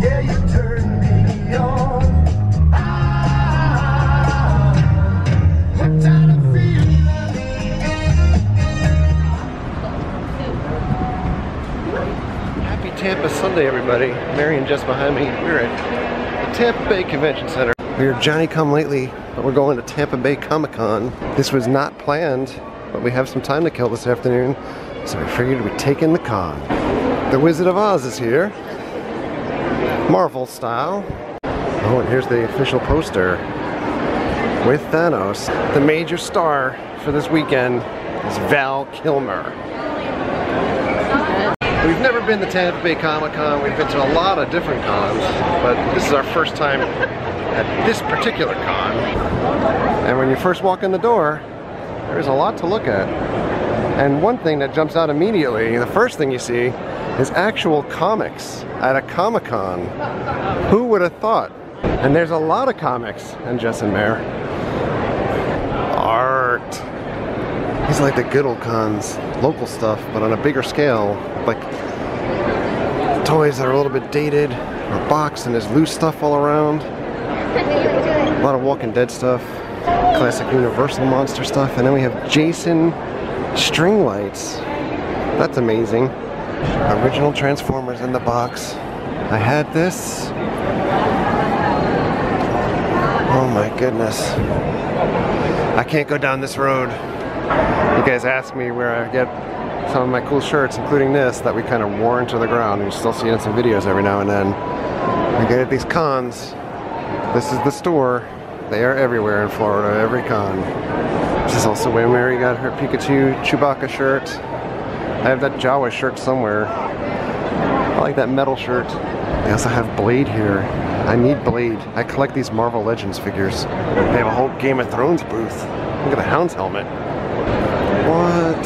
Yeah, you turn me on. What kind of feeling? Happy Tampa Sunday, everybody. Mary and Jess behind me. We're at the Tampa Bay Convention Center. We're Johnny Come Lately, but we're going to Tampa Bay Comic Con. This was not planned, but we have some time to kill this afternoon, so we figured we'd take in the con. The Wizard of Oz is here, Marvel style. Oh, and here's the official poster with Thanos. The major star for this weekend is Val Kilmer. We've never been to Tampa Bay Comic Con. We've been to a lot of different cons, but this is our first time at this particular con. And when you first walk in the door, there's a lot to look at. And one thing that jumps out immediately, the first thing you see, is actual comics at a Comic-Con. Who would have thought? And there's a lot of comics in Jess and Mare. Art. These are like the good old cons, local stuff, but on a bigger scale. Like toys that are a little bit dated, or boxed, and there's loose stuff all around. A lot of Walking Dead stuff, classic Universal monster stuff, and then we have Jason string lights. That's amazing. Original Transformers in the box. I had this. Oh my goodness. I can't go down this road. You guys ask me where I get some of my cool shirts, including this, that we kind of wore into the ground. You still see it in some videos every now and then. I get at these cons. This is the store. They are everywhere in Florida, every con. This is also where Mary got her Pikachu Chewbacca shirt. I have that Jawa shirt somewhere. I like that metal shirt. They also have Blade here. I need Blade. I collect these Marvel Legends figures. They have a whole Game of Thrones booth. Look at the Hound's helmet. What?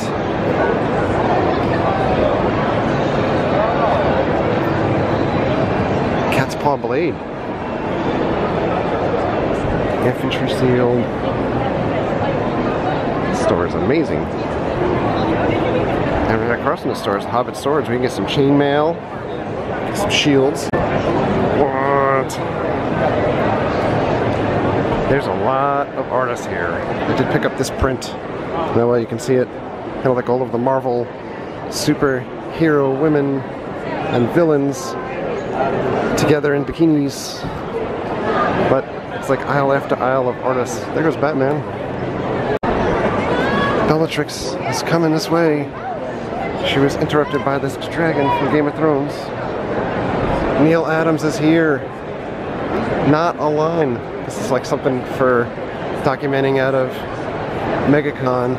Cat's Paw Blade. Infantry seal. This store is amazing. And right across from the store is Hobbit Swords. We can get some chainmail, get some shields. What? There's a lot of artists here. I did pick up this print. That way you can see it. Kind of like all of the Marvel superhero women and villains together in bikinis. But it's like aisle after aisle of artists. There goes Batman. Bellatrix is coming this way. She was interrupted by this dragon from Game of Thrones. Neil Adams is here. Not a line. This is like something for documenting out of MegaCon.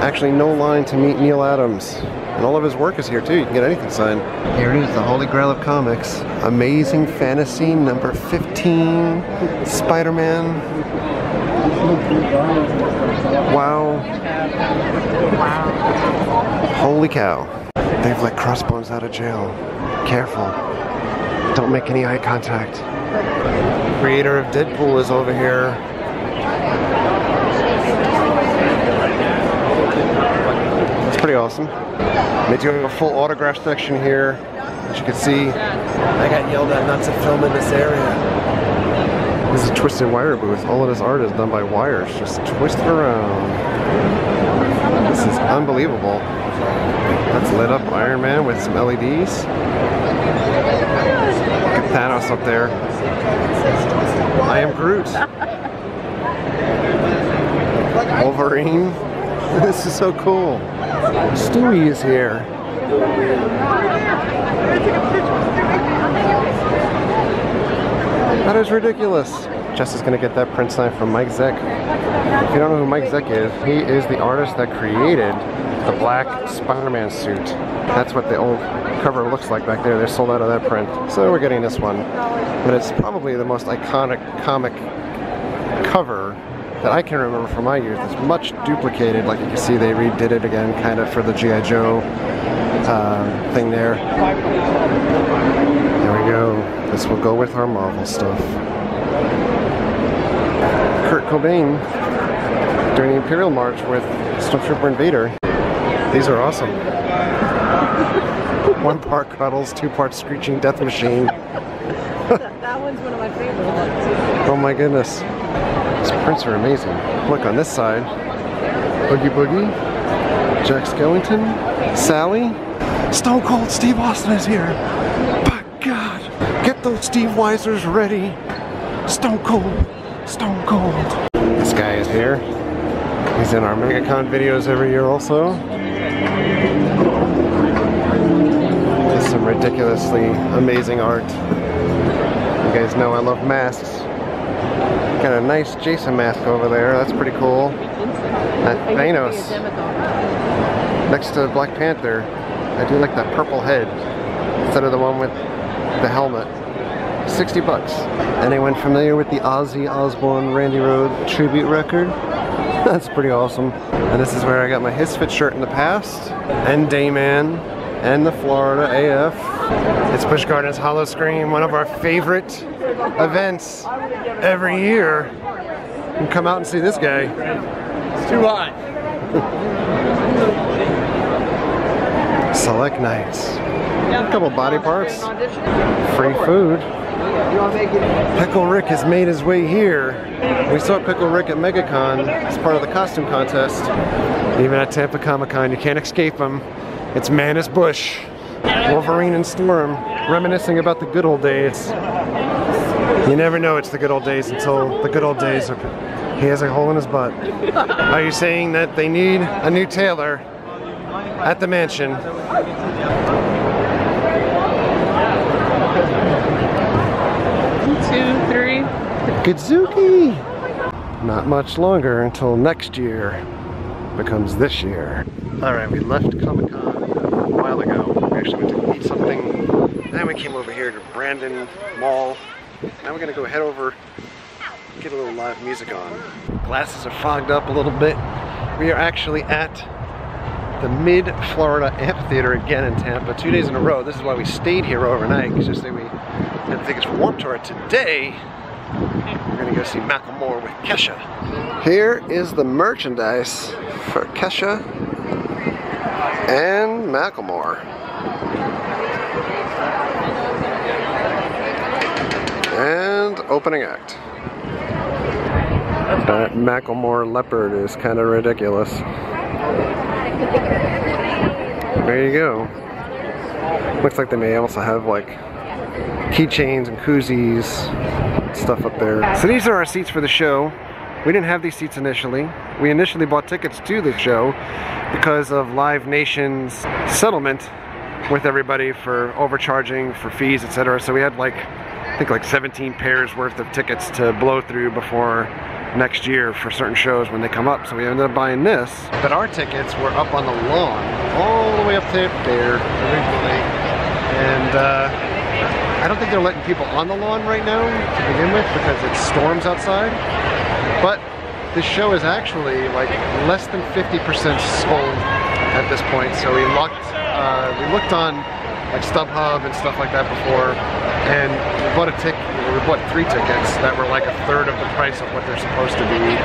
Actually, no line to meet Neil Adams. And all of his work is here too. You can get anything signed. Here it is, the Holy Grail of comics. Amazing Fantasy number 15. Spider-Man. Wow. Holy cow. They've let Crossbones out of jail. Careful. Don't make any eye contact. Creator of Deadpool is over here. It's pretty awesome. They do have a full autograph section here. As you can see, I got yelled at not to film in this area. This is a twisted wire booth. All of this art is done by wires, just twisted around. This is unbelievable. That's lit up Iron Man with some LEDs. Look at Thanos up there. I am Groot. Wolverine. This is so cool. Stewie is here. That is ridiculous. Jess is going to get that print signed from Mike Zeck. If you don't know who Mike Zeck is, he is the artist that created the black Spider-Man suit. That's what the old cover looks like back there. They're sold out of that print. So we're getting this one. But it's probably the most iconic comic cover that I can remember from my youth. It's much duplicated. Like you can see, they redid it again kind of for the G.I. Joe thing there. There we go. This will go with our Marvel stuff. Kurt Cobain during the Imperial March with Stormtrooper and Vader. These are awesome. 1 part Cuddles, 2 part Screeching Death Machine. That one's one of my favorites. Oh my goodness. These prints are amazing. Look on this side. Boogie Boogie, Jack Skellington, Sally. Stone Cold Steve Austin is here. By God, get those Steve Weisers ready. Stone Cold, Stone Cold. This guy is here. He's in our MegaCon videos every year also. This is some ridiculously amazing art. You guys know I love masks. Got a nice Jason mask over there. That's pretty cool. Thanos. Next to Black Panther. I do like that purple head instead of the one with the helmet. 60 bucks. Anyone familiar with the Ozzy Osbourne Randy Road tribute record? That's pretty awesome. And this is where I got my Hisfit shirt in the past. And Dayman. And the Florida AF. It's Busch Gardens Hollow Scream, one of our favorite events every year. You can come out and see this guy. It's too hot. Select nights. A couple body parts. Free food. Pickle Rick has made his way here. We saw Pickle Rick at MegaCon as part of the costume contest. Even at Tampa Comic-Con, you can't escape him. It's Manus Bush, Wolverine and Storm, reminiscing about the good old days. You never know it's the good old days until the good old days are. He has a hole in his butt. Are you saying that they need a new tailor at the mansion? 2, 3. Gadzuki! Not much longer until next year becomes this year. Alright, we left Comic-Con a while ago. We actually went to eat something. Then we came over here to Brandon Mall. Now we're gonna go head over, get a little live music on. Glasses are fogged up a little bit. We are actually at the Mid-Florida Amphitheater again in Tampa, 2 days in a row. This is why we stayed here overnight, because yesterday we had tickets for Warped Tour. Today, we're gonna go see Macklemore with Kesha. Here is the merchandise for Kesha and Macklemore. And opening act. That Macklemore leopard is kind of ridiculous. There you go. Looks like they may also have like keychains and koozies, stuff up there. So these are our seats for the show. We didn't have these seats initially. We initially bought tickets to the show because of Live Nation's settlement with everybody for overcharging for fees, etc. So we had like, I think like 17 pairs worth of tickets to blow through before next year for certain shows when they come up. So we ended up buying this. But our tickets were up on the lawn, all the way up to there originally. And I don't think they're letting people on the lawn right now to begin with because it storms outside. But this show is actually like less than 50% sold at this point. So we looked on like StubHub and stuff like that before, and we bought we bought 3 tickets that were like a third of the price of what they're supposed to be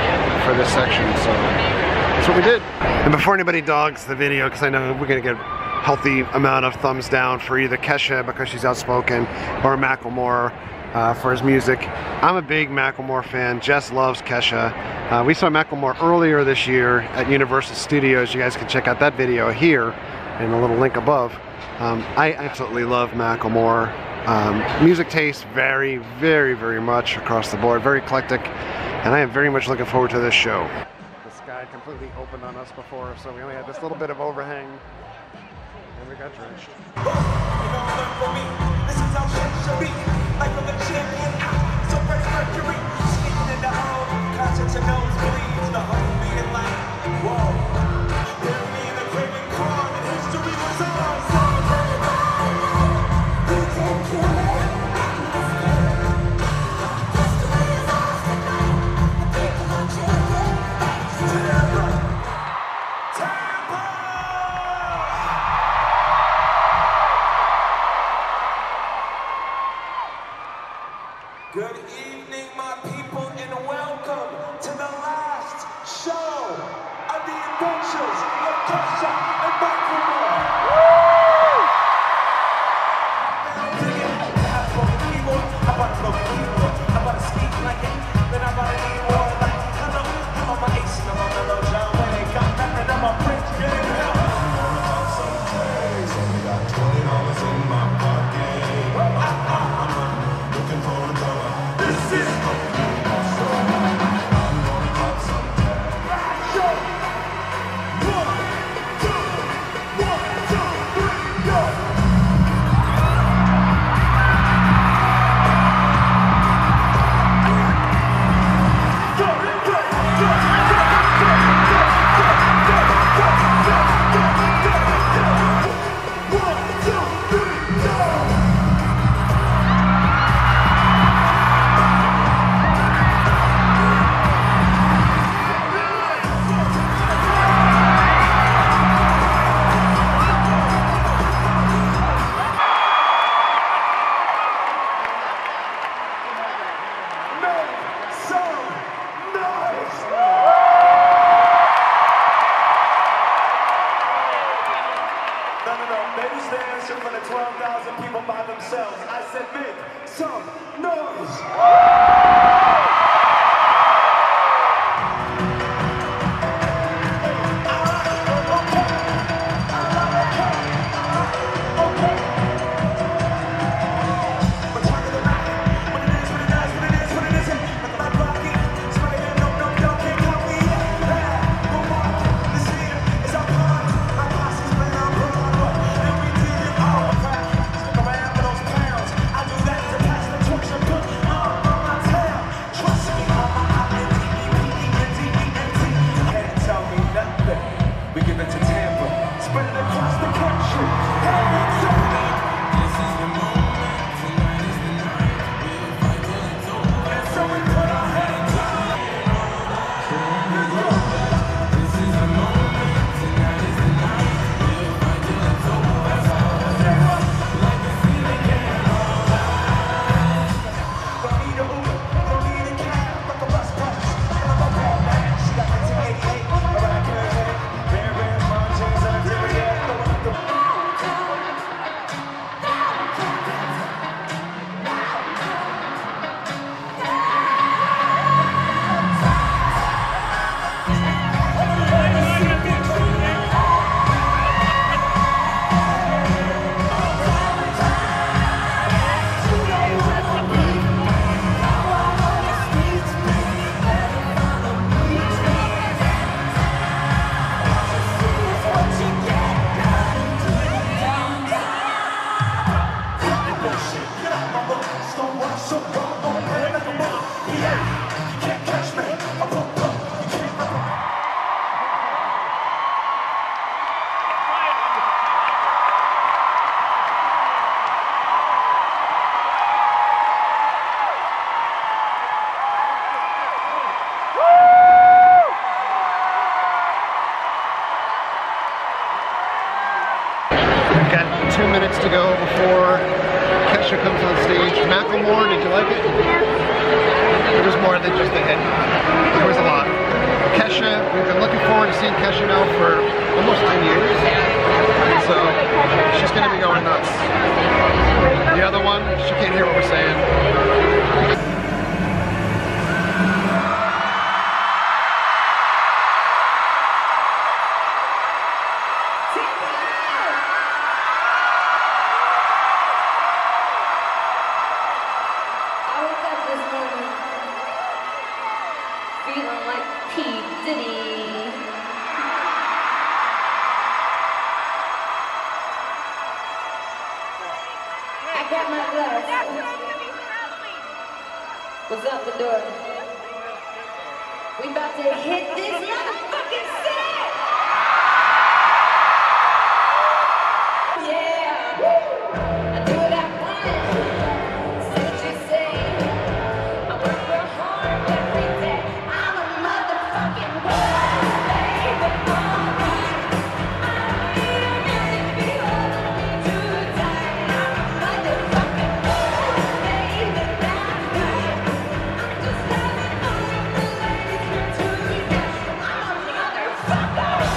for this section. So that's what we did. And before anybody dogs the video, because I know we're gonna get a healthy amount of thumbs down for either Kesha because she's outspoken or Macklemore for his music. I'm a big Macklemore fan. Jess loves Kesha. We saw Macklemore earlier this year at Universal Studios. You guys can check out that video here and a little link above. I absolutely love Macklemore. Music taste vary very, very much across the board. Very eclectic, and I am very much looking forward to this show. The sky completely opened on us before, so we only had this little bit of overhang, and we got drenched. Good evening, my people, and welcome to the last show of the adventures of Kesha and Macklemore. I said make some noise. We give it to Tampa, spread it across the country. Hands up. This is the moment, tonight is the night. We'll fight till it's over. And so we put our hands up. This is the moment, tonight is the night. We'll fight till it's over. Like a feeling can't hold on. Don't need a Uber, don't need a cab, like a bus pass. And I'm a bad man. She got 1988, but I can't hit it. We've got 2 minutes to go before Kesha comes on stage. Macklemore, did you like it? It was more than just a hit. There was a lot. Kesha, we've been looking forward to seeing Kesha now for almost 10 years. So she's going to be going nuts. The other one, she can't hear what we're saying. Feeling like P. Diddy. I got my glass. What's up, the door? We about to hit this motherfucking set! Yeah! I do what I want. Say what you say. I work real hard every day. I'm a motherfucking boss, baby. I don't need a man to be holding me too tight. I'm a motherfucking boss, baby. That's right. I'm just having fun with the ladies here tonight. I'm a motherfucker.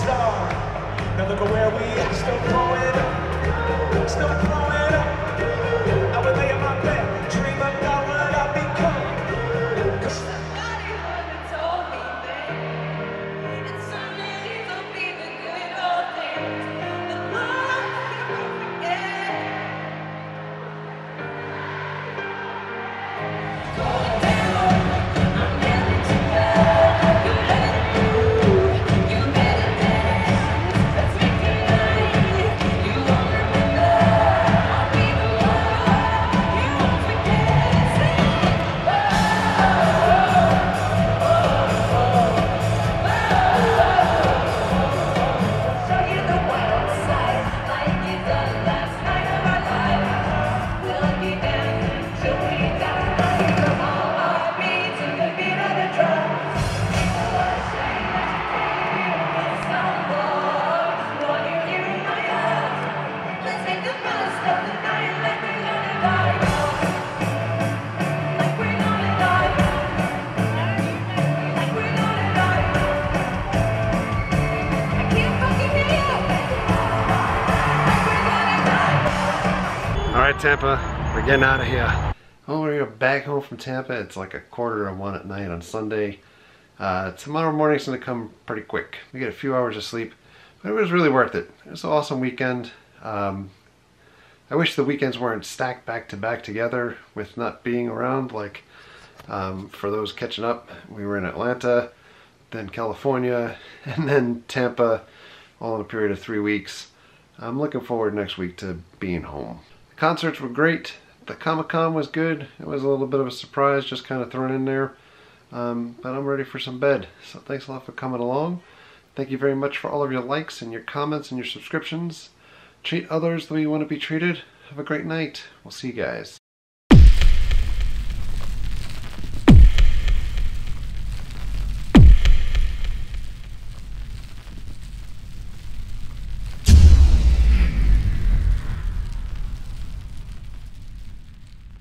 star. Now look at where we are, still growing up, still growing up. I would lay in my bed, dream about what I become. 'Cause Somebody once told me that it's only to be the good old days, the love you won't forget. Going down, I'm never too bad. You let it through, you better dance. Let's make it right. You won't remember, I'll be the one you won't forget. Say, show you the wild side, like you done last night of our life. We'll be dancing till we die. Come on, heartbeat to the beat of the drum. People are saying that you can't someone. Want you here in my arms. Let's make the most of the night like we're gonna die young. Like we're gonna die young. Like we're gonna die young. I can't fucking hear you. Like we're gonna die young. All right, Tampa, we're getting out of here. Oh, we're back home from Tampa. It's like 1:45 at night on Sunday. Tomorrow morning's gonna come pretty quick. We get a few hours of sleep, but it was really worth it. It was an awesome weekend. I wish the weekends weren't stacked back to back together with not being around. Like for those catching up, we were in Atlanta, then California, and then Tampa, all in a period of 3 weeks. I'm looking forward next week to being home. The concerts were great. The Comic-Con was good. It was a little bit of a surprise, just kind of thrown in there. But I'm ready for some bed. So thanks a lot for coming along. Thank you very much for all of your likes and your comments and your subscriptions. Treat others the way you want to be treated. Have a great night. We'll see you guys.